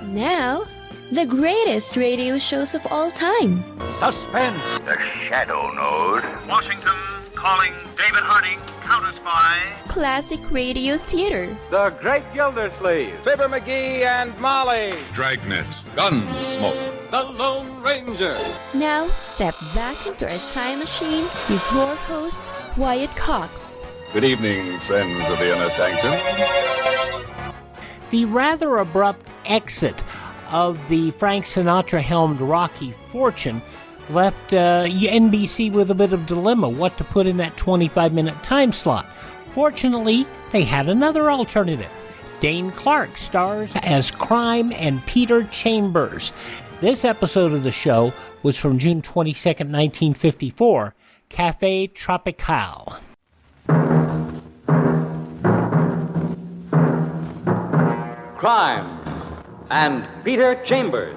Now, the greatest radio shows of all time. Suspense. The Shadow Node. Washington calling David Harding, Counter-Spy. Classic radio theater. The Great Gildersleeve. Fibber McGee and Molly. Dragnet. Gunsmoke. The Lone Ranger. Now, step back into a time machine with your host, Wyatt Cox. Good evening, friends of the Inner Sanctum. The rather abrupt exit of the Frank Sinatra-helmed Rocky Fortune left NBC with a bit of dilemma what to put in that 25-minute time slot. Fortunately, they had another alternative. Dane Clark stars as Crime and Peter Chambers. This episode of the show was from June 22nd, 1954, Café Tropical. Crime and Peter Chambers.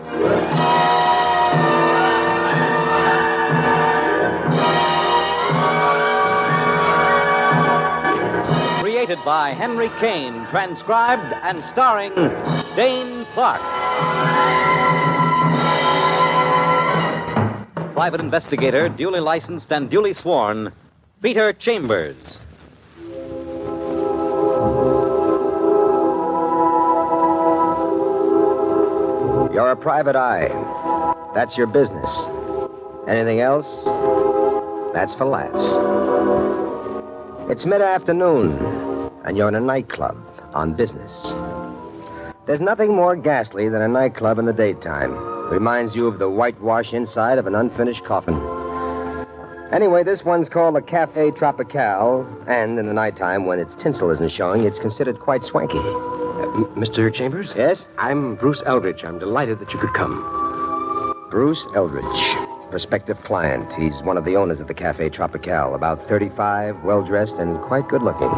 Created by Henry Kane, transcribed and starring Dane Clark. Private investigator, duly licensed and duly sworn, Peter Chambers. You're a private eye. That's your business. Anything else? That's for laughs. It's mid-afternoon, and you're in a nightclub on business. There's nothing more ghastly than a nightclub in the daytime. Reminds you of the whitewash inside of an unfinished coffin. Anyway, this one's called the Café Tropical, and in the nighttime, when its tinsel isn't showing, it's considered quite swanky. Mr. Chambers? Yes? I'm Bruce Eldritch. I'm delighted that you could come. Bruce Eldritch, prospective client. He's one of the owners of the Café Tropical, about 35, well-dressed, and quite good-looking.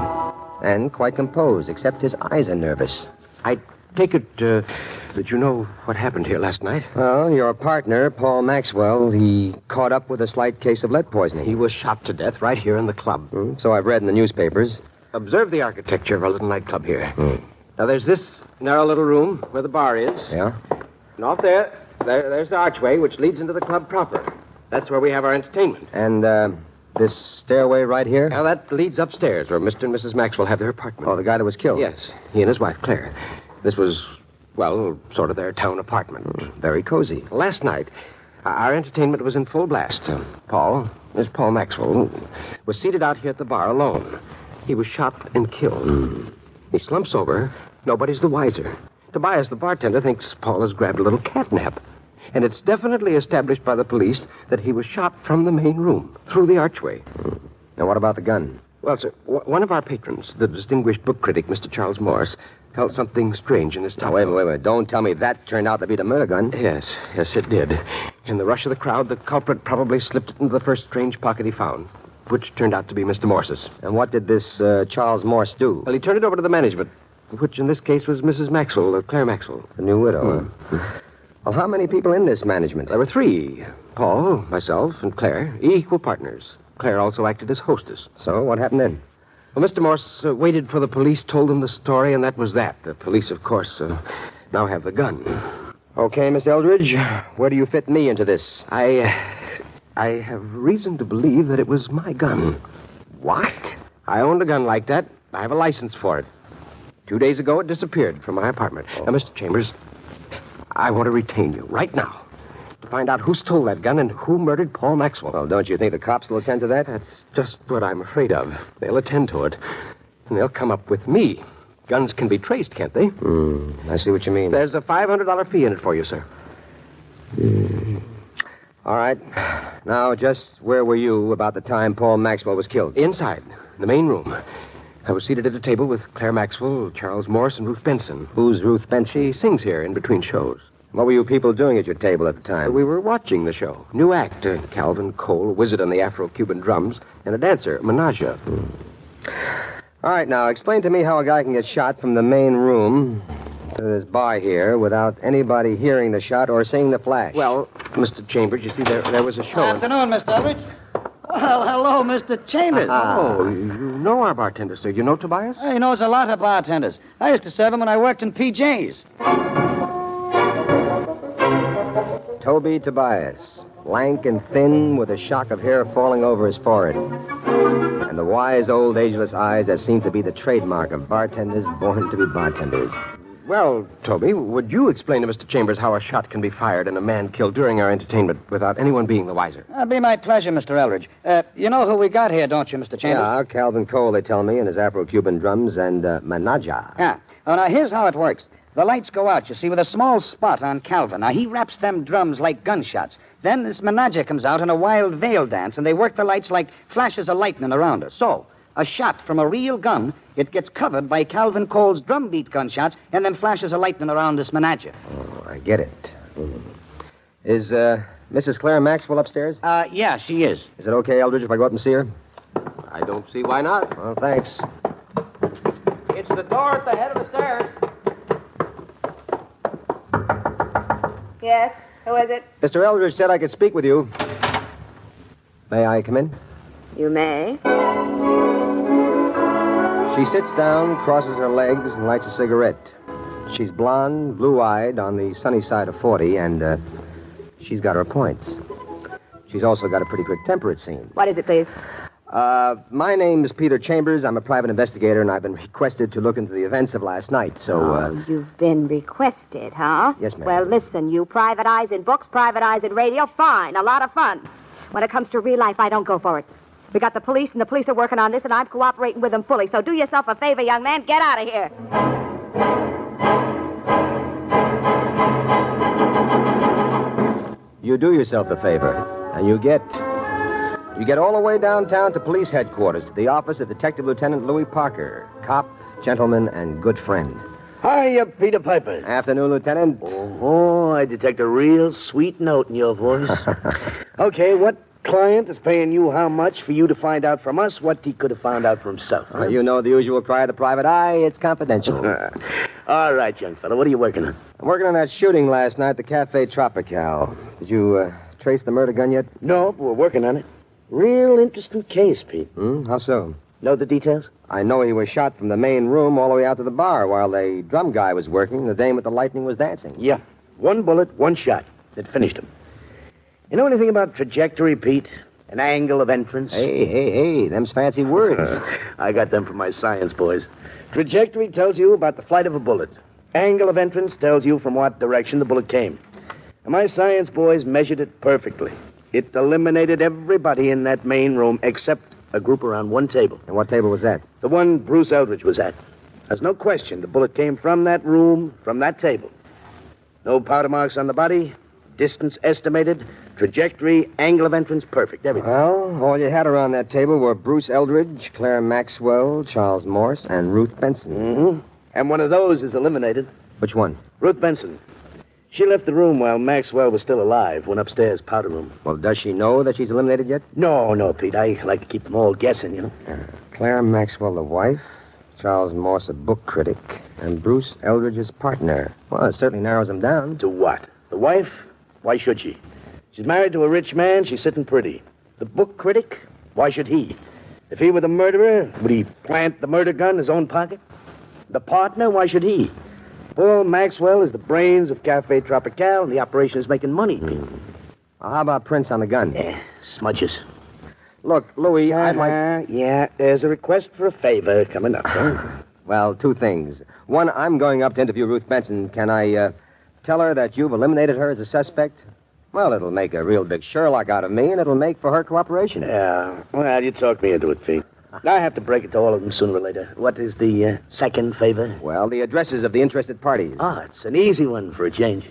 And quite composed, except his eyes are nervous. I take it that you know what happened here last night? Well, your partner, Paul Maxwell, he caught up with a slight case of lead poisoning. He was shot to death right here in the club. So I've read in the newspapers. Observe the architecture of our little nightclub here. Now, there's this narrow little room where the bar is. Yeah? And off there's the archway which leads into the club proper. That's where we have our entertainment. And, this stairway right here? Now, that leads upstairs where Mr. and Mrs. Maxwell have their apartment. Oh, the guy that was killed? Yes, he and his wife, Claire. This was, well, sort of their town apartment. Very cozy. Last night, our entertainment was in full blast. Paul Maxwell, was seated out here at the bar alone. He was shot and killed. He slumps over. Nobody's the wiser. Tobias, the bartender, thinks Paul has grabbed a little catnap. And it's definitely established by the police that he was shot from the main room, through the archway. Now, what about the gun? Well, sir, one of our patrons, the distinguished book critic, Mr. Charles Morse, felt something strange in his top. Now, wait. Don't tell me that turned out to be the murder gun. Yes, it did. In the rush of the crowd, the culprit probably slipped it into the first strange pocket he found, which turned out to be Mr. Morse's. And what did this Charles Morse do? Well, he turned it over to the management, which in this case was Mrs. Maxwell, Claire Maxwell. The new widow. Well, how many people in this management? There were 3. Paul, myself, and Claire, equal partners. Claire also acted as hostess. So, what happened then? Well, Mr. Morse waited for the police, told them the story, and that was that. The police, of course, now have the gun. Okay, Miss Eldridge, where do you fit me into this? I have reason to believe that it was my gun. What? I owned a gun like that. I have a license for it. 2 days ago, it disappeared from my apartment. Now, Mr. Chambers, I want to retain you right now to find out who stole that gun and who murdered Paul Maxwell. Well, don't you think the cops will attend to that? That's just what I'm afraid of. They'll attend to it, and they'll come up with me. Guns can be traced, can't they? I see what you mean. There's a $500 fee in it for you, sir. All right. Now, just where were you about the time Paul Maxwell was killed? Inside, the main room. I was seated at a table with Claire Maxwell, Charles Morse, and Ruth Benson. Who's Ruth Benson? She sings here in between shows. What were you people doing at your table at the time? We were watching the show. New act. Calvin Cole, wizard on the Afro-Cuban drums, and a dancer, Menaja. All right, now, explain to me how a guy can get shot from the main room to this bar here without anybody hearing the shot or seeing the flash. Well, Mr. Chambers, you see, there was a show. Good afternoon, Mr. Eldritch. Well, hello, Mr. Chambers. Oh, you know our bartender, sir. You know Tobias? He knows a lot of bartenders. I used to serve him when I worked in PJ's. Toby Tobias, lank and thin with a shock of hair falling over his forehead. And the wise old ageless eyes that seem to be the trademark of bartenders born to be bartenders. Well, Toby, would you explain to Mr. Chambers how a shot can be fired and a man killed during our entertainment without anyone being the wiser? It'll be my pleasure, Mr. Eldridge. You know who we got here, don't you, Mr. Chambers? Yeah, Calvin Cole, they tell me, and his Afro-Cuban drums and Manaja. Yeah. Oh, now, here's how it works. The lights go out, you see, with a small spot on Calvin. Now, he raps them drums like gunshots. Then this Manaja comes out in a wild veil dance, and they work the lights like flashes of lightning around us. So, a shot from a real gun, it gets covered by Calvin Cole's drum beat gunshots and then flashes of lightning around this Manaja. Oh, I get it. Is Mrs. Claire Maxwell upstairs? Yeah, she is. Is it okay, Eldridge, if I go up and see her? I don't see why not. Well, thanks. It's the door at the head of the stairs. Yes? Who is it? Mr. Eldridge said I could speak with you. May I come in? You may. She sits down, crosses her legs, and lights a cigarette. She's blonde, blue-eyed, on the sunny side of 40, and she's got her points. She's also got a pretty good temper, it seems. What is it, please? My name's Peter Chambers. I'm a private investigator, and I've been requested to look into the events of last night, so, Oh, you've been requested, huh? Yes, ma'am. Well, listen, you private eyes in books, private eyes in radio, fine, a lot of fun. When it comes to real life, I don't go for it. We got the police, and the police are working on this, and I'm cooperating with them fully. So do yourself a favor, young man. Get out of here. You do yourself a favor, and you get all the way downtown to police headquarters, the office of Detective Lieutenant Louis Parker, cop, gentleman, and good friend. Hiya, Peter Piper. Afternoon, Lieutenant. Oh, I detect a real sweet note in your voice. Okay, what client is paying you how much for you to find out from us what he could have found out for himself? Huh? You know the usual cry of the private eye. It's confidential. All right, young fella. What are you working on? I'm working on that shooting last night at the Cafe Tropical. Did you trace the murder gun yet? No, but we're working on it. Real interesting case, Pete. How so? Know the details? I know he was shot from the main room all the way out to the bar while the drum guy was working. The dame with the lightning was dancing. Yeah. One bullet, one shot. It finished him. You know anything about trajectory, Pete? An angle of entrance? Hey, them's fancy words. I got them from my science boys. Trajectory tells you about the flight of a bullet. Angle of entrance tells you from what direction the bullet came. And my science boys measured it perfectly. It eliminated everybody in that main room except a group around one table. And what table was that? The one Bruce Eldridge was at. There's no question the bullet came from that room, from that table. No powder marks on the body, distance estimated, trajectory, angle of entrance, perfect, everything. Well, all you had around that table were Bruce Eldridge, Claire Maxwell, Charles Morse, and Ruth Benson. Mm-hmm. And one of those is eliminated. Which one? Ruth Benson. She left the room while Maxwell was still alive, went upstairs, powder room. Well, does she know that she's eliminated yet? No, Pete. I like to keep them all guessing, you know. Claire Maxwell, the wife, Charles Morse, a book critic, and Bruce Eldridge's partner. Well, it certainly narrows them down. To what? The wife? Why should she? She's married to a rich man. She's sitting pretty. The book critic? Why should he? If he were the murderer, would he plant the murder gun in his own pocket? The partner? Why should he? Paul Maxwell is the brains of Cafe Tropical, and the operation is making money, Pete. Well, how about prints on the gun? Smudges. Look, Louis, I'd like... Yeah, there's a request for a favor coming up, huh? Well, two things. One, I'm going up to interview Ruth Benson. Can I tell her that you've eliminated her as a suspect? Well, it'll make a real big Sherlock out of me, and it'll make for her cooperation. Yeah, well, you talked me into it, Pete. I have to break it to all of them sooner or later. What is the second favor? Well, the addresses of the interested parties. Ah, it's an easy one for a change.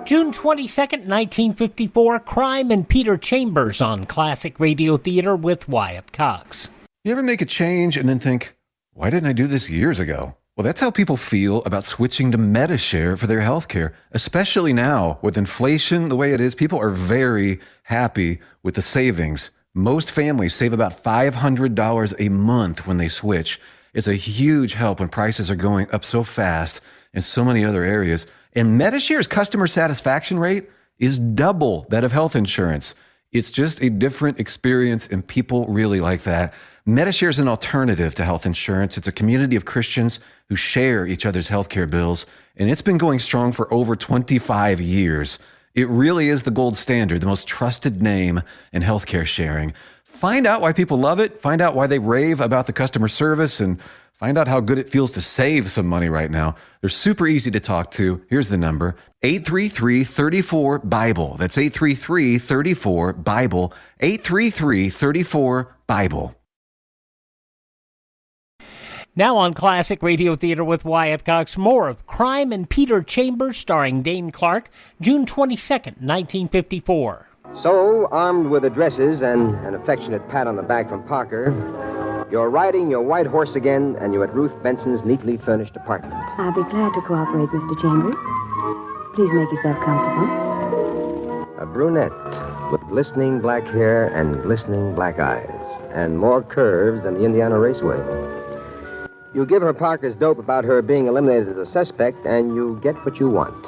June 22nd, 1954, Crime and Peter Chambers on Classic Radio Theater with Wyatt Cox. You ever make a change and then think, why didn't I do this years ago? Well, that's how people feel about switching to MediShare for their health care, especially now with inflation the way it is. People are very happy with the savings. Most families save about $500 a month when they switch. It's a huge help when prices are going up so fast in so many other areas. And MediShare's customer satisfaction rate is double that of health insurance. It's just a different experience, and people really like that. Medishare is an alternative to health insurance. It's a community of Christians who share each other's healthcare bills, and it's been going strong for over 25 years. It really is the gold standard, the most trusted name in healthcare sharing. Find out why people love it, find out why they rave about the customer service, and find out how good it feels to save some money right now. They're super easy to talk to. Here's the number, 833-34-BIBLE. That's 833-34-BIBLE, 833-34-BIBLE. Now on Classic Radio Theater with Wyatt Cox, more of Crime and Peter Chambers, starring Dane Clark, June 22nd, 1954. So, armed with addresses and an affectionate pat on the back from Parker, you're riding your white horse again, and you're at Ruth Benson's neatly furnished apartment. I'll be glad to cooperate, Mr. Chambers. Please make yourself comfortable. A brunette with glistening black hair and glistening black eyes, and more curves than the Indiana Raceway. You give her Parker's dope about her being eliminated as a suspect, and you get what you want.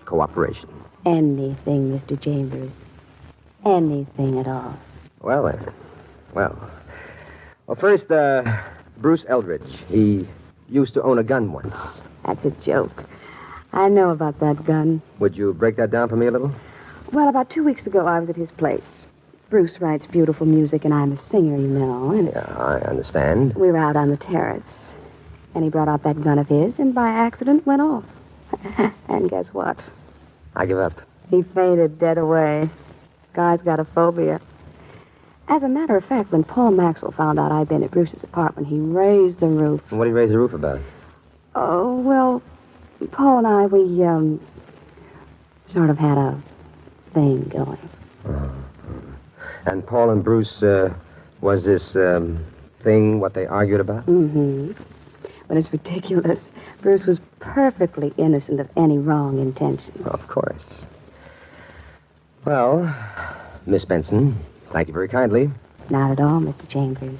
Cooperation. Anything, Mr. Chambers. Anything at all. Well, then. Well, first, Bruce Eldritch. He used to own a gun once. That's a joke. I know about that gun. Would you break that down for me a little? Well, about 2 weeks ago, I was at his place. Bruce writes beautiful music, and I'm a singer, you know. And yeah, I understand. we were out on the terrace. And he brought out that gun of his, and by accident went off. And guess what? I give up. He fainted dead away. Guy's got a phobia. As a matter of fact, when Paul Maxwell found out I'd been at Bruce's apartment, he raised the roof. What did he raise the roof about? Oh, well, Paul and I, we, sort of had a thing going. And Paul and Bruce, was this, thing what they argued about? Mm-hmm. But it's ridiculous. Bruce was perfectly innocent of any wrong intention. Of course. Well, Miss Benson, thank you very kindly. Not at all, Mr. Chambers.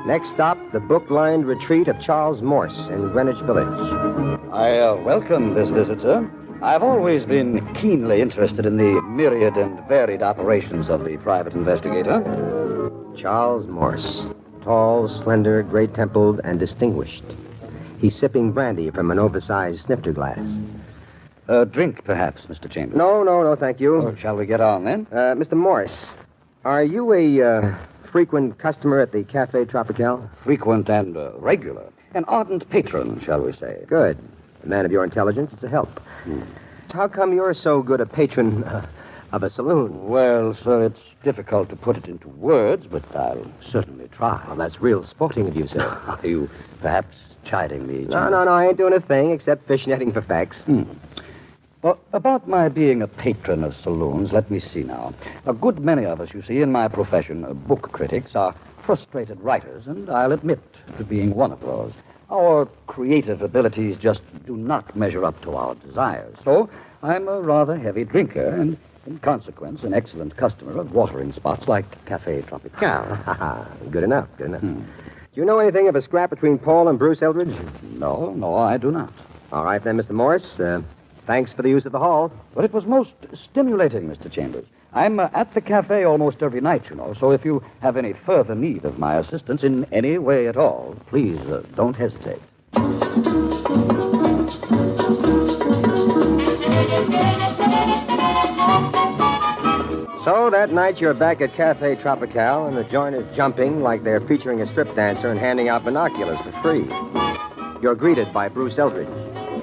Next stop, the book-lined retreat of Charles Morse in Greenwich Village. I welcome this visit, sir. I've always been keenly interested in the myriad and varied operations of the private investigator. Charles Morse. Tall, slender, great-templed, and distinguished. He's sipping brandy from an oversized snifter glass. A drink, perhaps, Mr. Chambers? No, thank you. Oh, shall we get on, then? Mr. Morse, are you a frequent customer at the Café Tropical? Frequent and regular. An ardent patron, shall we say. Good. A man of your intelligence, it's a help. How come you're so good a patron of a saloon? Well, sir, it's difficult to put it into words, but I'll certainly try. Well, that's real sporting of you, sir. Are you perhaps chiding me? No, I ain't doing a thing except fishnetting for facts. Well, about my being a patron of saloons, let me see now. A good many of us, you see, in my profession, book critics, are frustrated writers, and I'll admit to being one of those. Our creative abilities just do not measure up to our desires. So I'm a rather heavy drinker, and in consequence, an excellent customer of watering spots like Café Tropical. Good enough. Do you know anything of a scrap between Paul and Bruce Eldridge? No, I do not. All right, then, Mr. Morse. Thanks for the use of the hall. But it was most stimulating, Mr. Chambers. I'm at the cafe almost every night, you know, so if you have any further need of my assistance in any way at all, please don't hesitate. So that night you're back at Café Tropical, and the joint is jumping like they're featuring a strip dancer and handing out binoculars for free. You're greeted by Bruce Eldridge.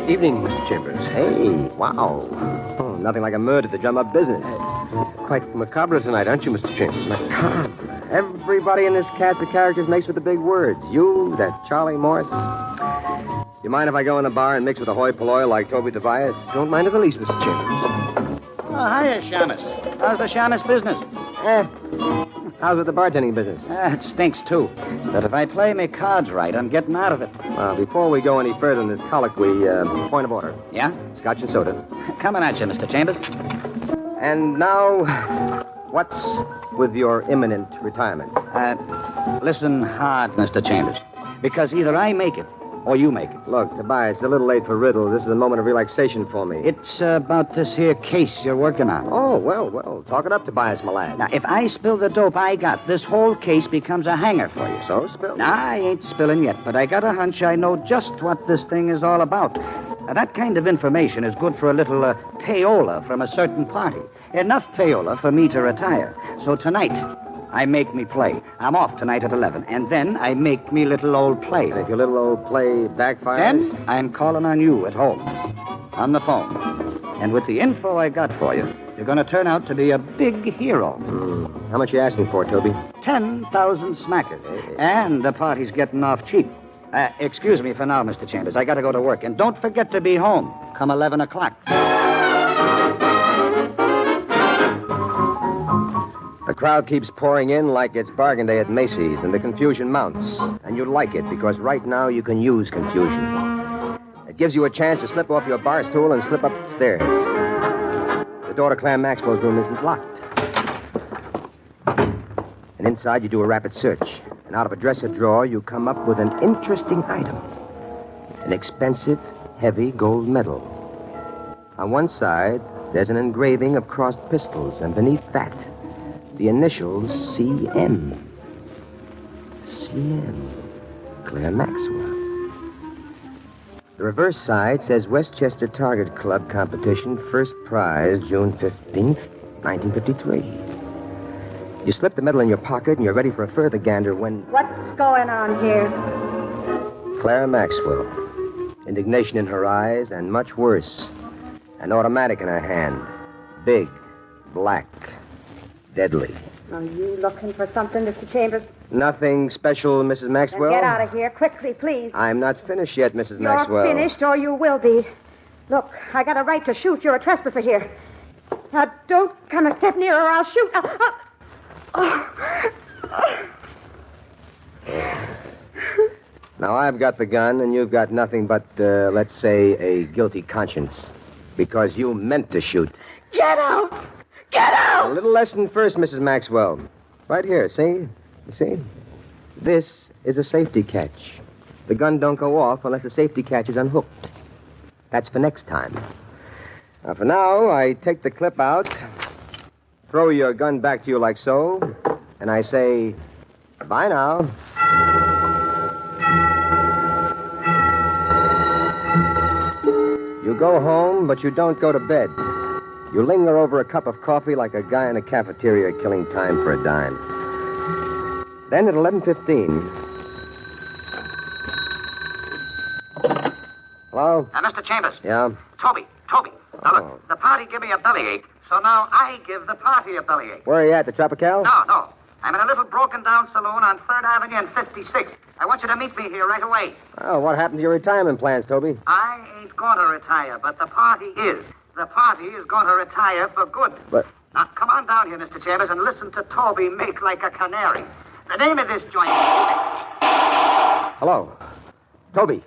Evening, Mr. Chambers. Hey, wow. Oh, nothing like a murder to drum up business. Quite macabre tonight, aren't you, Mr. Chambers? Macabre. Everybody in this cast of characters makes with the big words. You, that Charlie Morse. You mind if I go in the bar and mix with a hoi polloi like Toby Tobias? Don't mind in the least, Mr. Chambers. Oh, hiya, Shamus. How's the Shamus business? How's with the bartending business? It stinks, too. But if I play me cards right, I'm getting out of it. Well, before we go any further in this colloquy, point of order. Yeah? Scotch and soda. Coming at you, Mr. Chambers. And now, what's with your imminent retirement? Listen hard, Mr. Chambers. Because either I make it, or you make it? Look, Tobias, it's a little late for riddles. This is a moment of relaxation for me. It's about this here case you're working on. Oh, well, talk it up, Tobias, my lad. Now, if I spill the dope I got, this whole case becomes a hanger for you. So, spill. Nah, I ain't spilling yet, but I got a hunch I know just what this thing is all about. Now, that kind of information is good for a little payola from a certain party. Enough payola for me to retire. So tonight, I make me play. I'm off tonight at 11, and then I make me little old play. And if your little old play backfires? Then I'm calling on you at home, on the phone. And with the info I got for you, you're going to turn out to be a big hero. How much you asking for, Toby? 10,000 smackers. And the party's getting off cheap. Excuse me for now, Mr. Chambers. I got to go to work. And don't forget to be home come 11 o'clock. The crowd keeps pouring in like it's bargain day at Macy's, and the confusion mounts. And you like it, because right now you can use confusion. It gives you a chance to slip off your bar stool and slip up the stairs. The door to Claire Maxwell's room isn't locked. And inside you do a rapid search. And out of a dresser drawer, you come up with an interesting item. An expensive, heavy gold medal. On one side, there's an engraving of crossed pistols, and beneath that, the initials CM. CM. Claire Maxwell. The reverse side says Westchester Target Club competition, first prize, June 15th, 1953. You slip the medal in your pocket and you're ready for a further gander when... What's going on here? Claire Maxwell. Indignation in her eyes, and much worse, an automatic in her hand. Big, black, deadly. Are you looking for something, Mr. Chambers? Nothing special, Mrs. Maxwell? Then get out of here, quickly, please. I'm not finished yet, Mrs. You're Maxwell. finished, or you will be. Look, I got a right to shoot. You're a trespasser here. Now, don't come a step nearer, or I'll shoot. Now, I've got the gun, and you've got nothing but, let's say, a guilty conscience. Because you meant to shoot. Get out! Get out! A little lesson first, Mrs. Maxwell. Right here, see? You see? This is a safety catch. The gun don't go off unless the safety catch is unhooked. That's for next time. Now, for now, I take the clip out, throw your gun back to you like so, and I say, bye now. You go home, but you don't go to bed. You linger over a cup of coffee like a guy in a cafeteria killing time for a dime. Then at 11:15... Hello? Mr. Chambers. Yeah? Toby. Now, look, the party give me a bellyache, so now I give the party a bellyache. Where are you at, the Tropical? No. I'm in a little broken-down saloon on 3rd Avenue and 56th. I want you to meet me here right away. Oh, what happened to your retirement plans, Toby? I ain't going to retire, but the party is. The party is going to retire for good. But... Now, come on down here, Mr. Chambers, and listen to Toby make like a canary. The name of this joint... Hello? Toby!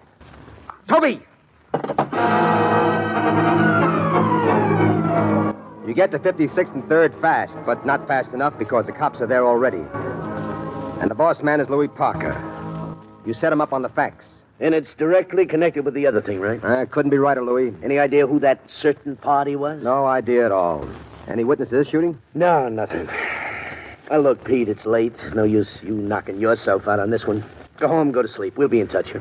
You get to 56th and 3rd fast, but not fast enough because the cops are there already. And the boss man is Louis Parker. You set him up on the facts. And it's directly connected with the other thing, right? Couldn't be righter, Louis. Any idea who that certain party was? No idea at all. Any witnesses to this shooting? No, nothing. Well, look, Pete, it's late. No use you knocking yourself out on this one. Go home, go to sleep. We'll be in touch.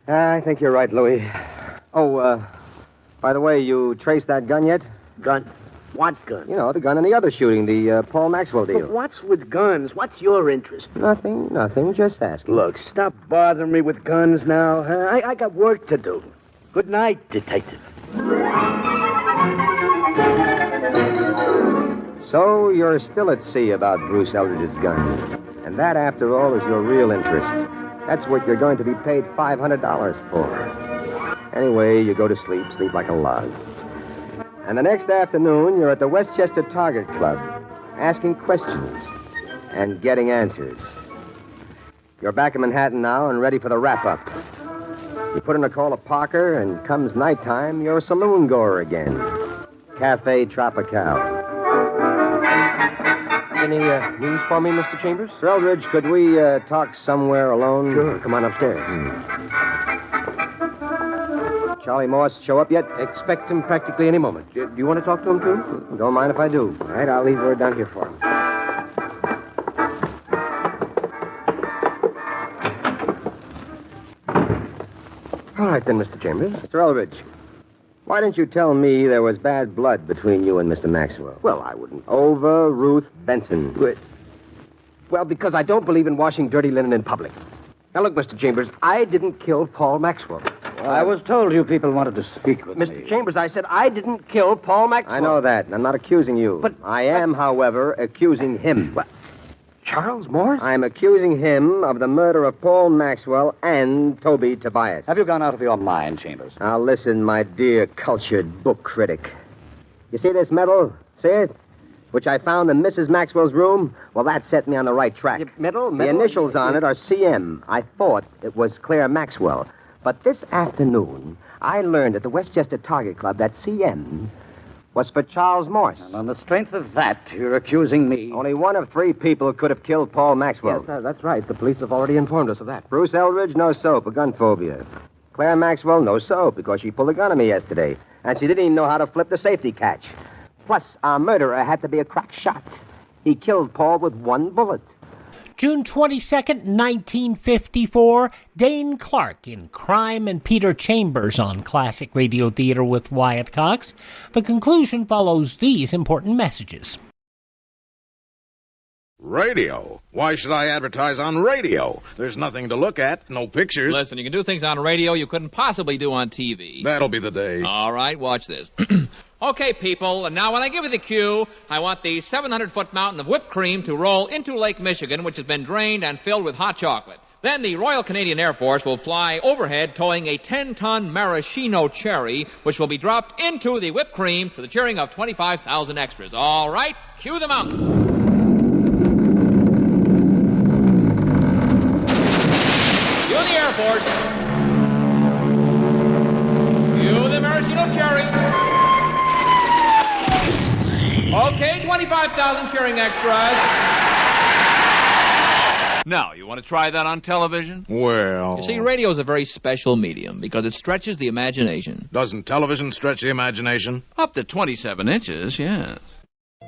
I think you're right, Louis. Oh, by the way, you traced that gun yet? Gun? What gun? You know, the gun in the other shooting, the Paul Maxwell deal. But what's with guns? What's your interest? Nothing. Just asking. Look, stop bothering me with guns now. Huh? I got work to do. Good night, detective. So you're still at sea about Bruce Eldridge's gun. And that, after all, is your real interest. That's what you're going to be paid $500 for. Anyway, you go to sleep like a log. And the next afternoon, you're at the Westchester Target Club, asking questions and getting answers. You're back in Manhattan now and ready for the wrap-up. You put in a call to Parker, and comes nighttime, you're a saloon goer again. Cafe Tropical. Any news for me, Mr. Chambers? Sir Eldridge, could we talk somewhere alone? Sure. Come on upstairs. Charlie Morse show up yet? Expect him practically any moment. Do you want to talk to him, too? Don't mind if I do. All right, I'll leave word down here for him. All right, then, Mr. Chambers. Mr. Eldritch, why didn't you tell me there was bad blood between you and Mr. Maxwell? Well, I wouldn't. Over Ruth Benson. Well, because I don't believe in washing dirty linen in public. Now, look, Mr. Chambers, I didn't kill Paul Maxwell. I was told you people wanted to speak with me. Mr. Chambers, I said I didn't kill Paul Maxwell. I know that, and I'm not accusing you. But I am, however, accusing him. What? Charles Morse? I'm accusing him of the murder of Paul Maxwell and Toby Tobias. Have you gone out of your mind, Chambers? Now, listen, my dear cultured book critic. You see this medal? See it? Which I found in Mrs. Maxwell's room? Well, that set me on the right track. Medal? The initials on it are CM. I thought it was Claire Maxwell. But this afternoon, I learned at the Westchester Target Club that CM was for Charles Morse. And on the strength of that, you're accusing me. Only one of 3 people could have killed Paul Maxwell. Yes, that's right. The police have already informed us of that. Bruce Eldridge, no soap, a gun phobia. Claire Maxwell, no soap, because she pulled a gun on me yesterday. And she didn't even know how to flip the safety catch. Plus, our murderer had to be a crack shot. He killed Paul with 1 bullet. June 22nd, 1954, Dane Clark in Crime and Peter Chambers on Classic Radio Theater with Wyatt Cox. The conclusion follows these important messages. Radio? Why should I advertise on radio? There's nothing to look at, no pictures. Listen, you can do things on radio you couldn't possibly do on TV. That'll be the day. All right, watch this. Okay, people, and now when I give you the cue, I want the 700-foot mountain of whipped cream to roll into Lake Michigan, which has been drained and filled with hot chocolate. Then the Royal Canadian Air Force will fly overhead towing a 10-ton maraschino cherry, which will be dropped into the whipped cream to the cheering of 25,000 extras. All right, cue the mountain. Cue the Air Force. Cue the maraschino cherry. Okay, 25,000 cheering extras. Now, you want to try that on television? Well... You see, radio is a very special medium because it stretches the imagination. Doesn't television stretch the imagination? Up to 27 inches, yes.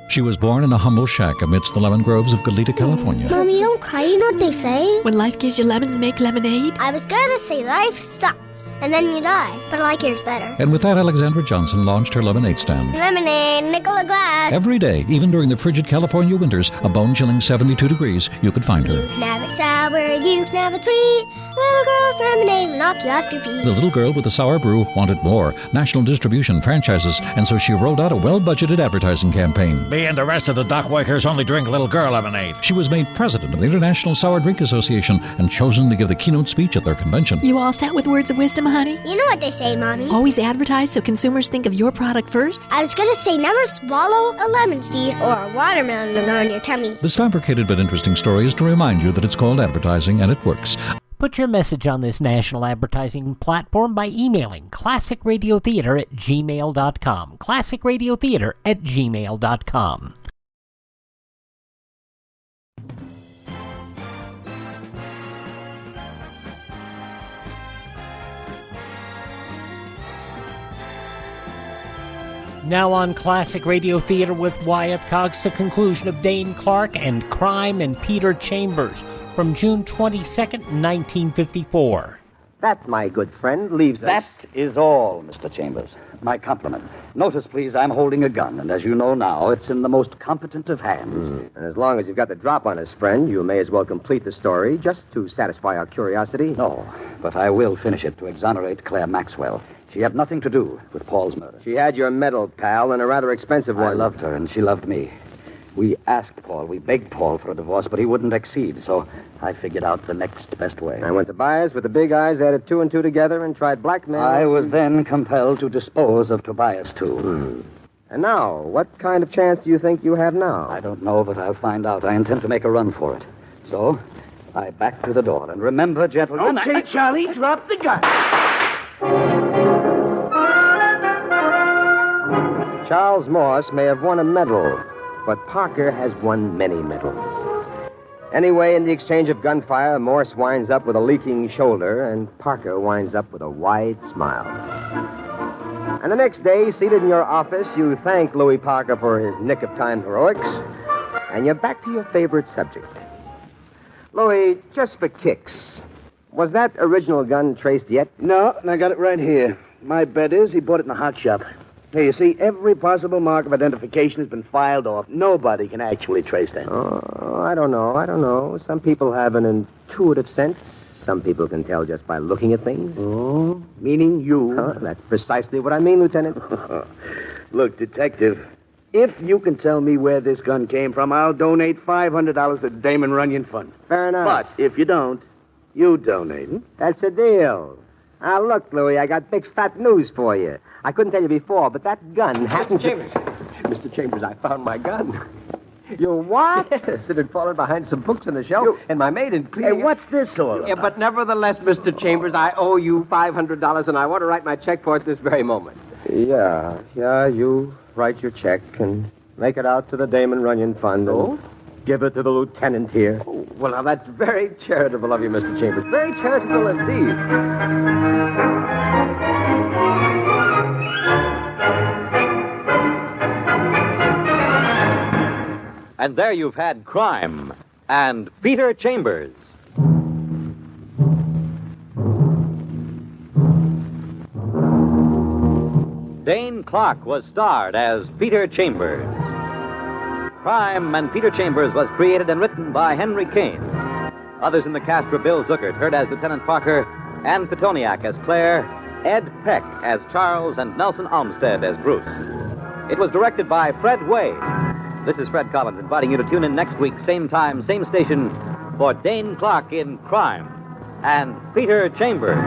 She was born in a humble shack amidst the lemon groves of Goleta, California. Mommy, don't cry. You know what they say? When life gives you lemons, make lemonade. I was gonna say life sucks, and then you die. But I like yours better. And with that, Alexandra Johnson launched her lemonade stand. Lemonade, nickel a glass. Every day, even during the frigid California winters, a bone-chilling 72 degrees, you could find her. You can have it sour, you can have it sweet. Little girl's lemonade will knock you off your feet. The little girl with the sour brew wanted more, national distribution, franchises, and so she rolled out a well-budgeted advertising campaign. Me and the rest of the dock workers only drink little girl lemonade. She was made president of the International Sour Drink Association and chosen to give the keynote speech at their convention. You all set with words of wisdom, honey? You know what they say, Mommy. Always advertise so consumers think of your product first. I was gonna say never swallow a lemon seed or a watermelon on your tummy. This fabricated but interesting story is to remind you that it's called advertising and it works. Put your message on this national advertising platform by emailing classicradiotheater@gmail.com. classicradiotheater@gmail.com. Now on Classic Radio Theater with Wyatt Cox, the conclusion of Dane Clark and Crime and Peter Chambers from June 22nd, 1954. That, my good friend, leaves us... That is all, Mr. Chambers. My compliment. Notice, please, I'm holding a gun, and as you know now, it's in the most competent of hands. And as long as you've got the drop on us, friend, you may as well complete the story just to satisfy our curiosity. No, but I will finish it to exonerate Claire Maxwell. She had nothing to do with Paul's murder. She had your medal, pal, and a rather expensive one. I loved her, and she loved me. We asked Paul, we begged Paul for a divorce, but he wouldn't accede, so I figured out the next best way. I went to Tobias with the big eyes, added 2 and 2 together, and tried blackmail. I was then compelled to dispose of Tobias, too. And now, what kind of chance do you think you have now? I don't know, but I'll find out. I intend to make a run for it. So, I backed to the door, and remember, gentlemen... Okay, Charlie, drop the gun. Charles Morse may have won a medal, but Parker has won many medals. Anyway, in the exchange of gunfire, Morse winds up with a leaking shoulder, and Parker winds up with a wide smile. And the next day, seated in your office, you thank Louis Parker for his nick-of-time heroics, and you're back to your favorite subject. Louis, just for kicks, was that original gun traced yet? No, and I got it right here. My bet is he bought it in the hot shop. Here, you see, every possible mark of identification has been filed off. Nobody can actually trace that. Oh, I don't know. Some people have an intuitive sense. Some people can tell just by looking at things. Oh, meaning you. That's precisely what I mean, Lieutenant. Look, Detective, if you can tell me where this gun came from, I'll donate $500 to the Damon Runyon Fund. Fair enough. But if you don't, you donate. That's a deal. Now, look, Louis, I got big fat news for you. I couldn't tell you before, but that gun hasn't... Mr. Chambers, I found my gun. You what? It had fallen behind some books on the shelf, and my maid in cleaning... Hey, what's this all about? Yeah, but nevertheless, Mr. Chambers, I owe you $500, and I want to write my check for it this very moment. Yeah, you write your check and make it out to the Damon Runyon Fund. Oh? Give it to the lieutenant here. Oh, well, now, that's very charitable of you, Mr. Chambers. Very charitable indeed. And there you've had Crime and Peter Chambers. Dane Clark was starred as Peter Chambers. Crime and Peter Chambers was created and written by Henry Kane. Others in the cast were Bill Zuckert, heard as Lieutenant Parker, Ann Petoniak as Claire, Ed Peck as Charles, and Nelson Olmsted as Bruce. It was directed by Fred Wade. This is Fred Collins inviting you to tune in next week, same time, same station, for Dane Clark in Crime and Peter Chambers.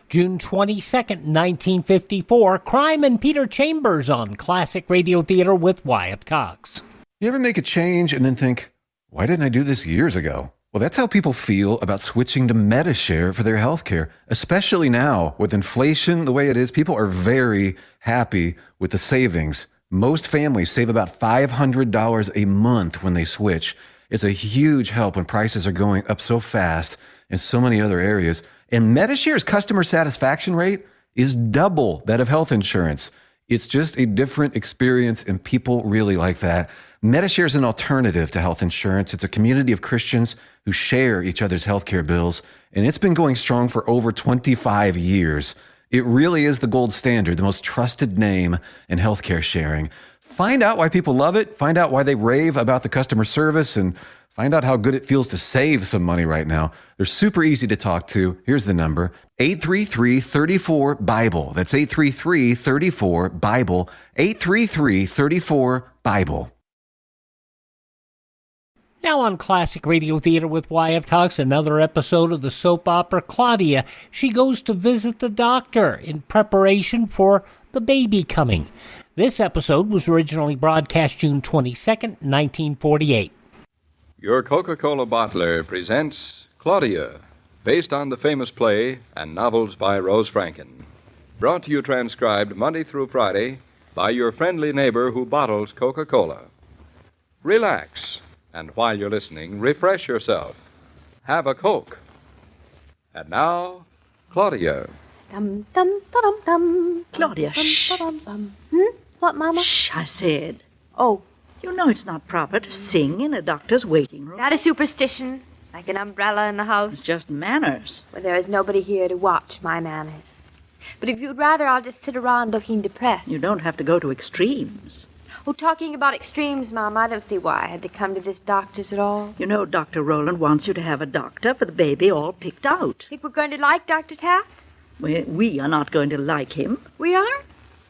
June 22nd, 1954, Crime and Peter Chambers on Classic Radio Theater with Wyatt Cox. You ever make a change and then think, why didn't I do this years ago? Well, that's how people feel about switching to Medishare for their health care, especially now with inflation the way it is. People are very happy with the savings. Most families save about $500 a month when they switch. It's a huge help when prices are going up so fast in so many other areas. And Medishare's customer satisfaction rate is double that of health insurance. It's just a different experience, and people really like that. Medishare is an alternative to health insurance. It's a community of Christians who share each other's healthcare bills, and it's been going strong for over 25 years. It really is the gold standard, the most trusted name in healthcare sharing. Find out why people love it, find out why they rave about the customer service, and find out how good it feels to save some money right now. They're super easy to talk to. Here's the number, 833-34-BIBLE. That's 833-34-BIBLE, 833-34-BIBLE. Now on Classic Radio Theater with Wyatt Cox, another episode of the soap opera Claudia. She goes to visit the doctor in preparation for the baby coming. This episode was originally broadcast June 22nd, 1948. Your Coca-Cola bottler presents Claudia, based on the famous play and novels by Rose Franken. Brought to you transcribed Monday through Friday by your friendly neighbor who bottles Coca-Cola. Relax, and while you're listening, refresh yourself. Have a Coke. And now, Claudia. Dum dum dum dum. Claudia, shh. What, Mama? Shh, I said. Oh, You know it's not proper to sing in a doctor's waiting room. That is superstition, like an umbrella in the house. It's just manners. Well, there is nobody here to watch my manners. But if you'd rather, I'll just sit around looking depressed. You don't have to go to extremes. Oh, talking about extremes, Mom, I don't see why I had to come to this doctor's at all. You know, Dr. Rowland wants you to have a doctor for the baby all picked out. Think we're going to like Dr. Taft? We are not going to like him. We are?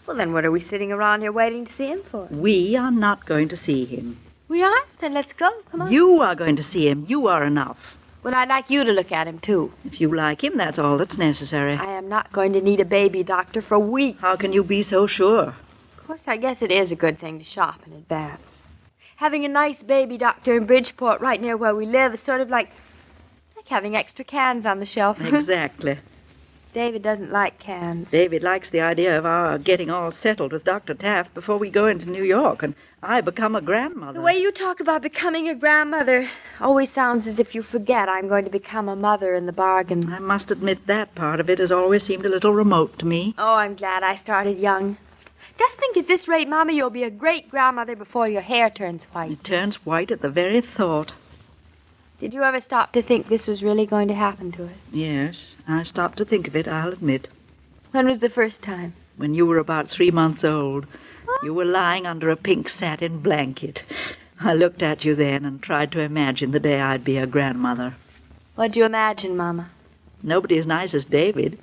Well, then what are we sitting around here waiting to see him for? We are not going to see him. We are? Then let's go. Come on. You are going to see him. You are enough. Well, I'd like you to look at him, too. If you like him, that's all that's necessary. I am not going to need a baby doctor for weeks. How can you be so sure? Of course, I guess it is a good thing to shop in advance. Having a nice baby doctor in Bridgeport right near where we live is sort of like having extra cans on the shelf. Exactly. David doesn't like cans. David likes the idea of our getting all settled with Dr. Taft before we go into New York and I become a grandmother. The way you talk about becoming a grandmother always sounds as if you forget I'm going to become a mother in the bargain. I must admit that part of it has always seemed a little remote to me. Oh, I'm glad I started young. Just think at this rate, Mama, you'll be a great grandmother before your hair turns white. It turns white at the very thought. Did you ever stop to think this was really going to happen to us? Yes, I stopped to think of it, I'll admit. When was the first time? When you were about 3 months old. You were lying under a pink satin blanket. I looked at you then and tried to imagine the day I'd be a grandmother. What'd you imagine, Mama? Nobody as nice as David.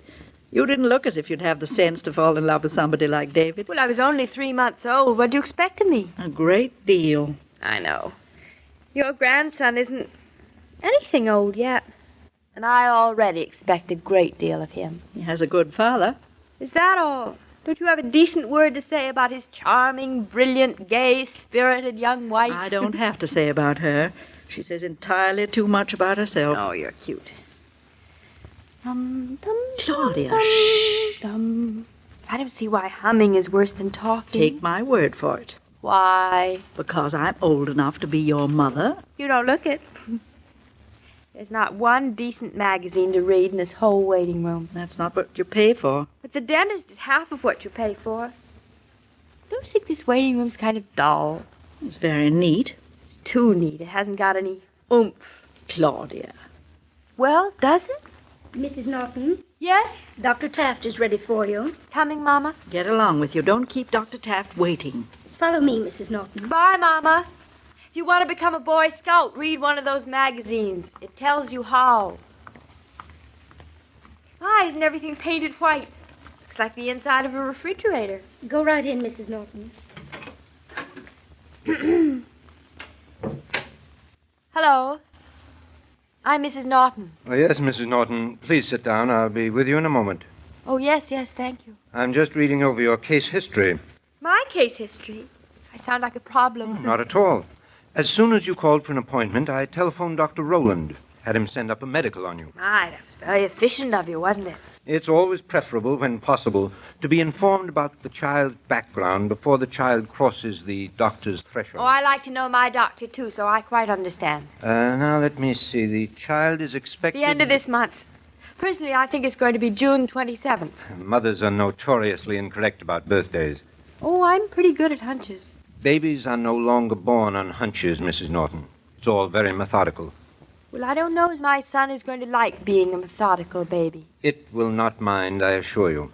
You didn't look as if you'd have the sense to fall in love with somebody like David. Well, I was only 3 months old. What'd you expect of me? A great deal. I know. Your grandson isn't anything old yet. And I already expect a great deal of him. He has a good father. Is that all? Don't you have a decent word to say about his charming, brilliant, gay, spirited young wife? I don't have to say about her. She says entirely too much about herself. Oh, you're cute. Claudia, shh. I don't see why humming is worse than talking. Take my word for it. Why? Because I'm old enough to be your mother. You don't look it. There's not one decent magazine to read in this whole waiting room. That's not what you pay for. But the dentist is half of what you pay for. Don't you think this waiting room's kind of dull? It's very neat. It's too neat. It hasn't got any oomph. Claudia. Well, does it? Mrs. Norton? Yes? Dr. Taft is ready for you. Coming, Mama? Get along with you. Don't keep Dr. Taft waiting. Follow me, Mrs. Norton. Bye, Mama. If you want to become a Boy Scout, read one of those magazines. It tells you how. Why isn't everything painted white? Looks like the inside of a refrigerator. Go right in, Mrs. Norton. Hello. I'm Mrs. Norton. Oh, yes, Mrs. Norton. Please sit down. I'll be with you in a moment. Oh, yes, thank you. I'm just reading over your case history. My case history? I sound like a problem. Not at all. As soon as you called for an appointment, I telephoned Dr. Rowland. Had him send up a medical on you. My, that was very efficient of you, wasn't it? It's always preferable, when possible, to be informed about the child's background before the child crosses the doctor's threshold. Oh, I like to know my doctor, too, so I quite understand. Now, let me see. The child is expected... The end of this month. Personally, I think it's going to be June 27th. Mothers are notoriously incorrect about birthdays. Oh, I'm pretty good at hunches. Babies are no longer born on hunches, Mrs. Norton. It's all very methodical. Well, I don't know as my son is going to like being a methodical baby. It will not mind, I assure you.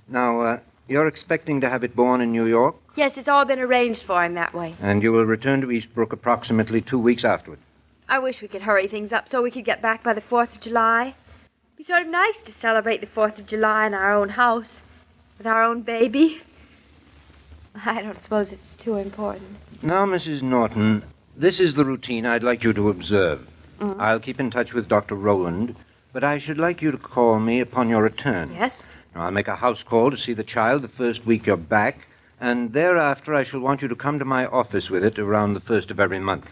Now, you're expecting to have it born in New York? Yes, it's all been arranged for him that way. And you will return to Eastbrook approximately 2 weeks afterward. I wish we could hurry things up so we could get back by the 4th of July. It'd be sort of nice to celebrate the 4th of July in our own house, with our own baby. I don't suppose it's too important. Now, Mrs. Norton, this is the routine I'd like you to observe. Mm. I'll keep in touch with Dr. Rowland, but I should like you to call me upon your return. Yes? Now, I'll make a house call to see the child the first week you're back, and thereafter I shall want you to come to my office with it around the 1st of every month.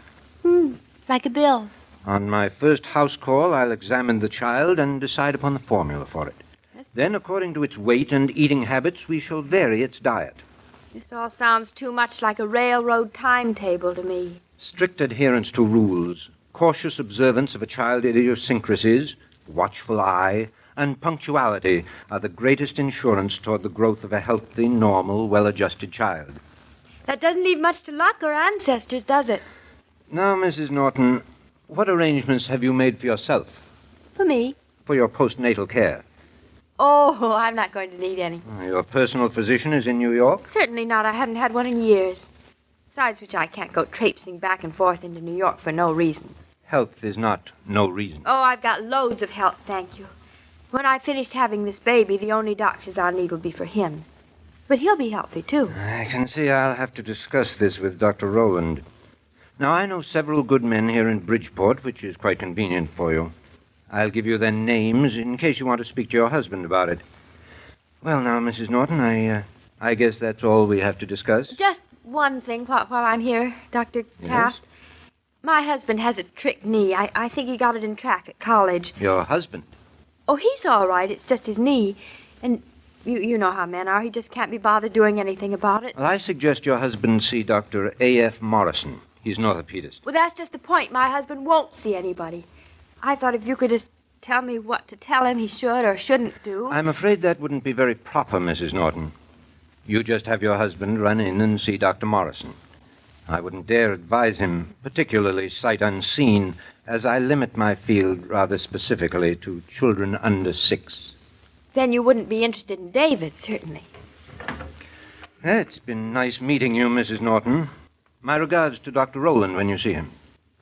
Like a bill. On my first house call, I'll examine the child and decide upon the formula for it. Yes. Then, according to its weight and eating habits, we shall vary its diet. This all sounds too much like a railroad timetable to me. Strict adherence to rules, cautious observance of a child's idiosyncrasies, watchful eye, and punctuality are the greatest insurance toward the growth of a healthy, normal, well-adjusted child. That doesn't leave much to luck or ancestors, does it? Now, Mrs. Norton, what arrangements have you made for yourself, For me? for your postnatal care? Oh, I'm not going to need any. Your personal physician is in New York? Certainly not. I haven't had one in years. Besides which, I can't go traipsing back and forth into New York for no reason. Health is not no reason. Oh, I've got loads of help, thank you. When I finished having this baby, the only doctors I'll need will be for him. But he'll be healthy, too. I can see I'll have to discuss this with Dr. Rowland. Now, I know several good men here in Bridgeport, which is quite convenient for you. I'll give you their names in case you want to speak to your husband about it. Well, now, Mrs. Norton, I guess that's all we have to discuss. Just one thing while I'm here, Dr. Taft. My husband has a trick knee. I think he got it in track at college. Your husband? Oh, he's all right. It's just his knee. And you know how men are. He just can't be bothered doing anything about it. Well, I suggest your husband see Dr. A.F. Morrison. He's an orthopedist. Well, that's just the point. My husband won't see anybody. I thought if you could just tell me what to tell him he should or shouldn't do. I'm afraid that wouldn't be very proper, Mrs. Norton. You just have your husband run in and see Dr. Morrison. I wouldn't dare advise him, particularly sight unseen, as I limit my field rather specifically to children under 6. Then you wouldn't be interested in David, certainly. It's been nice meeting you, Mrs. Norton. My regards to Dr. Rowland when you see him.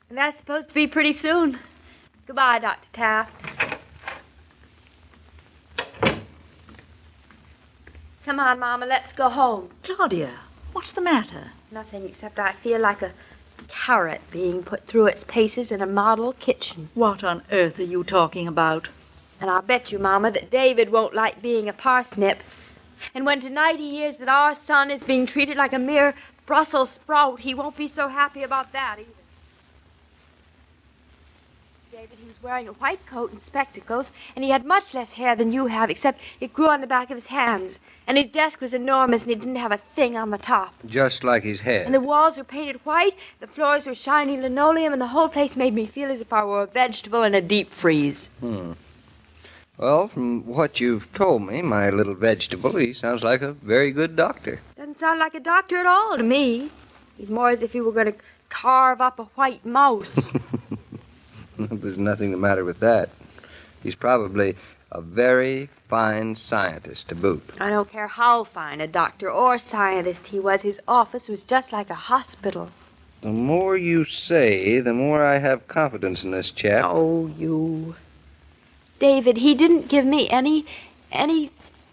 And that's supposed to be pretty soon. Goodbye, Dr. Taft. Come on, Mama, let's go home. Claudia, what's the matter? Nothing except I feel like a carrot being put through its paces in a model kitchen. What on earth are you talking about? And I'll bet you, Mama, that David won't like being a parsnip. And when tonight he hears that our son is being treated like a mere Brussels sprout, he won't be so happy about that either. David, he was wearing a white coat and spectacles, and he had much less hair than you have, except it grew on the back of his hands. And his desk was enormous, and he didn't have a thing on the top. Just like his hair. And the walls were painted white, the floors were shiny linoleum, and the whole place made me feel as if I were a vegetable in a deep freeze. Well, from what you've told me, my little vegetable, he sounds like a very good doctor. Doesn't sound like a doctor at all to me. He's more as if he were going to carve up a white mouse. There's nothing the matter with that. He's probably a very fine scientist to boot. I don't care how fine a doctor or scientist he was. His office was just like a hospital. The more you say, the more I have confidence in this chap. Oh, you. David, he didn't give me any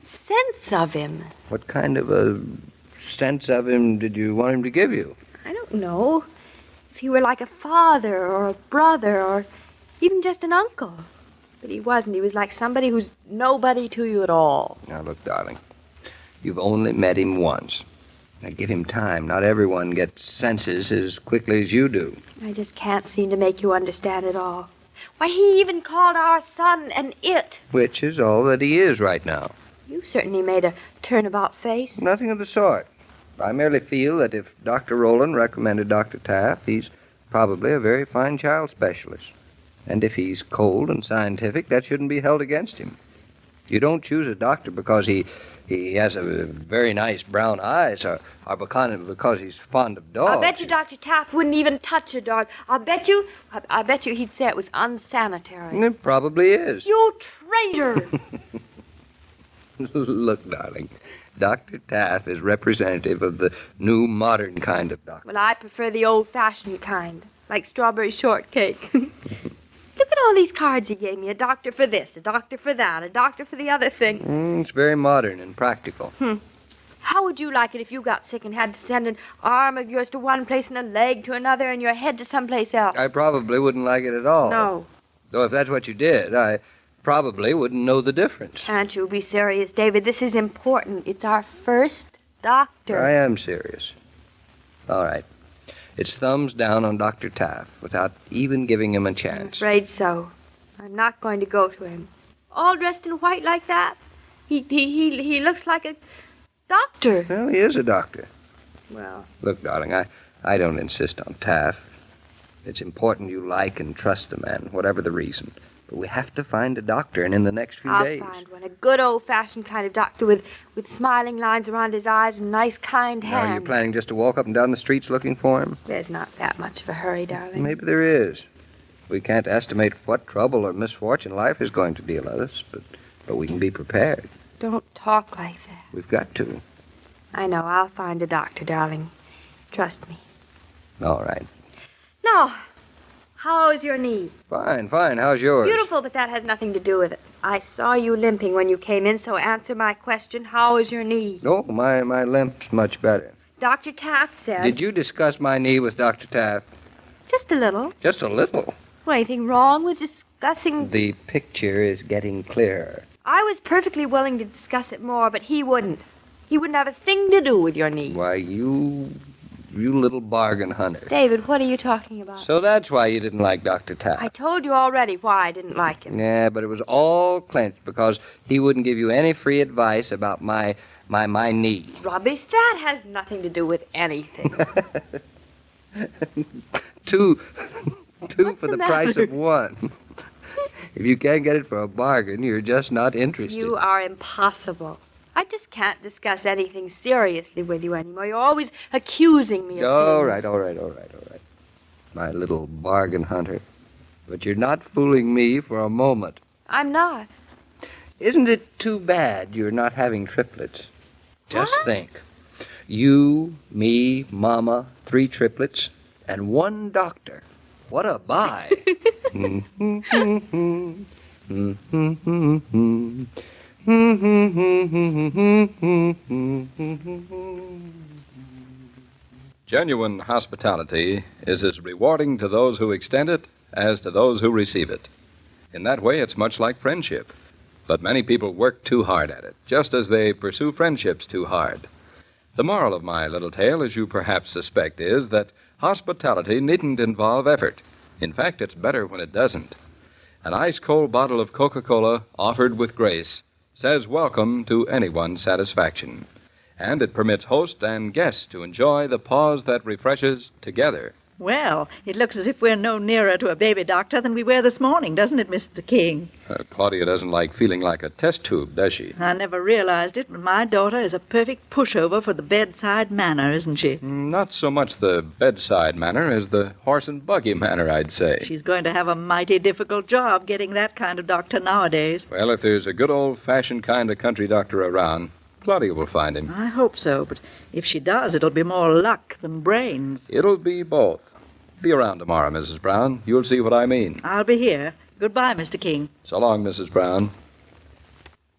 sense of him. What kind of a sense of him did you want him to give you? I don't know. If he were like a father or a brother or even just an uncle. But he wasn't. He was like somebody who's nobody to you at all. Now, look, darling, you've only met him once. Now, give him time. Not everyone gets senses as quickly as you do. I just can't seem to make you understand it all. Why, he even called our son an it. Which is all that he is right now. You certainly made a turnabout face. Nothing of the sort. I merely feel that if Dr. Rowland recommended Dr. Taft, he's probably a very fine child specialist. And if he's cold and scientific, that shouldn't be held against him. You don't choose a doctor because he has a very nice brown eyes or because he's fond of dogs. I bet you Dr. Taft wouldn't even touch a dog. I bet you he'd say it was unsanitary. It probably is. You traitor! Look, darling, Dr. Taft is representative of the new modern kind of doctor. Well, I prefer the old-fashioned kind, like strawberry shortcake. Look at all these cards he gave me. A doctor for this, a doctor for that, a doctor for the other thing. It's very modern and practical. How would you like it if you got sick and had to send an arm of yours to one place and a leg to another and your head to someplace else? I probably wouldn't like it at all. No. Though if that's what you did, I probably wouldn't know the difference. Can't you be serious, David? This is important. It's our first doctor. I am serious. All right. It's thumbs down on Dr. Taft without even giving him a chance. I'm afraid so. I'm not going to go to him. All dressed in white like that? He looks like a doctor. Well, he is a doctor. Well. Look, darling, I don't insist on Taft. It's important you like and trust the man, whatever the reason. But we have to find a doctor, and in the next few days. I'll find one. A good old-fashioned kind of doctor with smiling lines around his eyes and nice, kind hands. Now, are you planning just to walk up and down the streets looking for him? There's not that much of a hurry, darling. Maybe there is. We can't estimate what trouble or misfortune life is going to deal us, but we can be prepared. Don't talk like that. We've got to. I know. I'll find a doctor, darling. Trust me. All right. Now, how is your knee? Fine. How's yours? Beautiful, but that has nothing to do with it. I saw you limping when you came in, so answer my question. How is your knee? Oh, my limp's much better. Dr. Taft said... Did you discuss my knee with Dr. Taft? Just a little. Just a little? Well, anything wrong with discussing... The picture is getting clearer. I was perfectly willing to discuss it more, but he wouldn't. He wouldn't have a thing to do with your knee. Why, you little bargain hunter. David, what are you talking about? So that's why you didn't like Dr. Taft. I told you already why I didn't like him. Yeah, but it was all clinched because he wouldn't give you any free advice about my knee. Rubbish, that has nothing to do with anything. Two What's for the matter? price of one. If you can't get it for a bargain, you're just not interested. You are impossible. I just can't discuss anything seriously with you anymore. You're always accusing me of All things. right. My little bargain hunter. But you're not fooling me for a moment. I'm not. Isn't it too bad you're not having triplets? Just think. You, me, Mama, 3 triplets, and 1 doctor. What a buy. Genuine hospitality is as rewarding to those who extend it as to those who receive it. In that way, it's much like friendship. But many people work too hard at it, just as they pursue friendships too hard. The moral of my little tale, as you perhaps suspect, is that hospitality needn't involve effort. In fact, it's better when it doesn't. An ice-cold bottle of Coca-Cola, offered with grace, says welcome to anyone's satisfaction. And it permits host and guest to enjoy the pause that refreshes together. Well, it looks as if we're no nearer to a baby doctor than we were this morning, doesn't it, Mr. King? Claudia doesn't like feeling like a test tube, does she? I never realized it, but my daughter is a perfect pushover for the bedside manner, isn't she? Not so much the bedside manner as the horse and buggy manner, I'd say. She's going to have a mighty difficult job getting that kind of doctor nowadays. Well, if there's a good old-fashioned kind of country doctor around, Claudia will find him. I hope so, but if she does, it'll be more luck than brains. It'll be both. Be around tomorrow, Mrs. Brown. You'll see what I mean. I'll be here. Goodbye, Mr. King. So long, Mrs. Brown.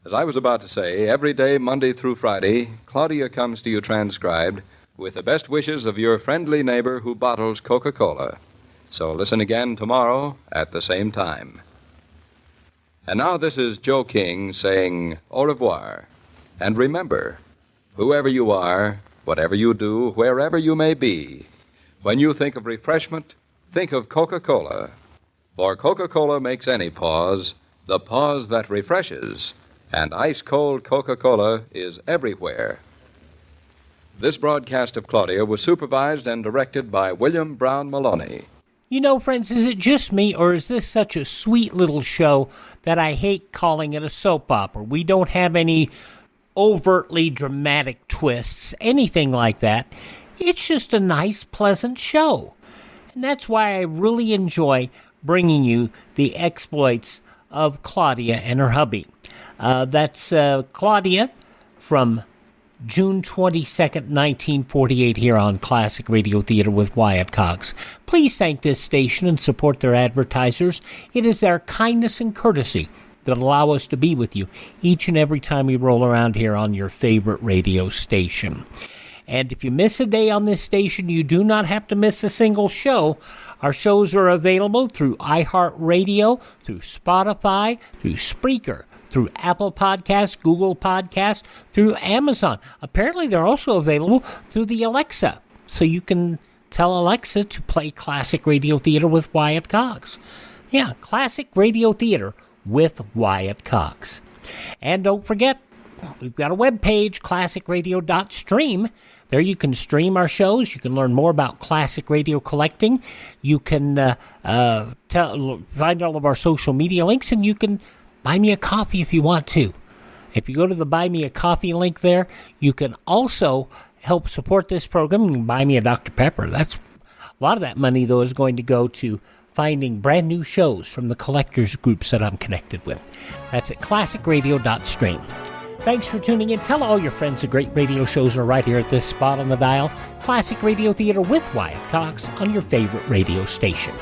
As I was about to say, every day, Monday through Friday, Claudia comes to you transcribed with the best wishes of your friendly neighbor who bottles Coca-Cola. So listen again tomorrow at the same time. And now this is Joe King saying au revoir. And remember, whoever you are, whatever you do, wherever you may be, when you think of refreshment, think of Coca-Cola. For Coca-Cola makes any pause the pause that refreshes, and ice-cold Coca-Cola is everywhere. This broadcast of Claudia was supervised and directed by William Brown Maloney. You know, friends, is it just me, or is this such a sweet little show that I hate calling it a soap opera? We don't have any overtly dramatic twists, anything like that. It's just a nice, pleasant show. And that's why I really enjoy bringing you the exploits of Claudia and her hubby. That's Claudia from June 22nd, 1948, here on Classic Radio Theater with Wyatt Cox. Please thank this station and support their advertisers. It is their kindness and courtesy that allow us to be with you each and every time we roll around here on your favorite radio station. And if you miss a day on this station, you do not have to miss a single show. Our shows are available through iHeartRadio, through Spotify, through Spreaker, through Apple Podcasts, Google Podcasts, through Amazon. Apparently, they're also available through the Alexa. So you can tell Alexa to play Classic Radio Theater with Wyatt Cox. Yeah, Classic Radio Theater with Wyatt Cox. And don't forget, we've got a webpage, classicradio.stream. There you can stream our shows. You can learn more about classic radio collecting. You can find all of our social media links, and you can buy me a coffee if you want to. If you go to the Buy Me a Coffee link there, you can also help support this program. You can buy me a Dr. Pepper. A lot of that money, though, is going to go to finding brand new shows from the collectors groups that I'm connected with. That's at classicradio.stream. Thanks for tuning in. Tell all your friends the great radio shows are right here at this spot on the dial. Classic Radio Theater with Wyatt Cox on your favorite radio station.